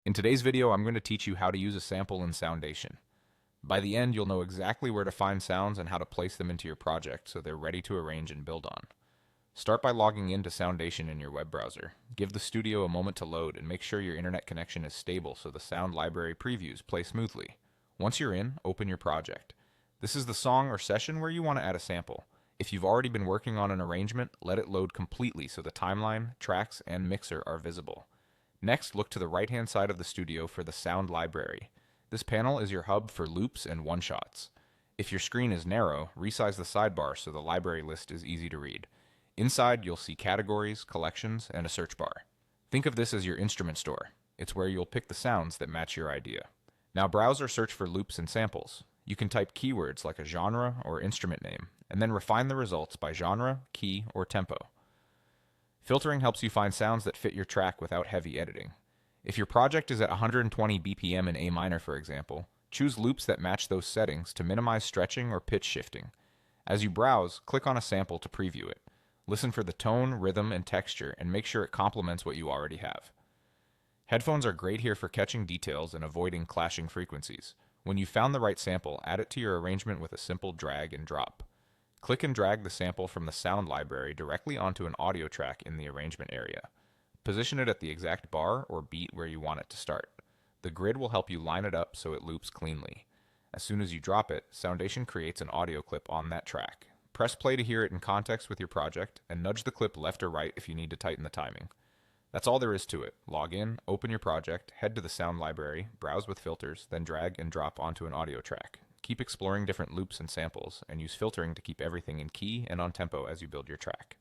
In today's video, I'm going to teach you how to use a sample in Soundation. By the end, you'll know exactly where to find sounds and how to place them into your project so they're ready to arrange and build on. Start by logging into Soundation in your web browser. Give the studio a moment to load and make sure your internet connection is stable so the sound library previews play smoothly. Once you're in, open your project. This is the song or session where you want to add a sample. If you've already been working on an arrangement, let it load completely so the timeline, tracks, and mixer are visible. Next, look to the right-hand side of the studio for the sound library. This panel is your hub for loops and one-shots. If your screen is narrow, resize the sidebar so the library list is easy to read. Inside, you'll see categories, collections, and a search bar. Think of this as your instrument store. It's where you'll pick the sounds that match your idea. Now browse or search for loops and samples. You can type keywords like a genre or instrument name, and then refine the results by genre, key, or tempo. Filtering helps you find sounds that fit your track without heavy editing. If your project is at 120 BPM in A minor, for example, choose loops that match those settings to minimize stretching or pitch shifting. As you browse, click on a sample to preview it. Listen for the tone, rhythm, and texture, and make sure it complements what you already have. Headphones are great here for catching details and avoiding clashing frequencies. When you've found the right sample, add it to your arrangement with a simple drag and drop. Click and drag the sample from the sound library directly onto an audio track in the arrangement area. Position it at the exact bar or beat where you want it to start. The grid will help you line it up so it loops cleanly. As soon as you drop it, Soundation creates an audio clip on that track. Press play to hear it in context with your project, and nudge the clip left or right if you need to tighten the timing. That's all there is to it. Log in, open your project, head to the sound library, browse with filters, then drag and drop onto an audio track. Keep exploring different loops and samples, and use filtering to keep everything in key and on tempo as you build your track.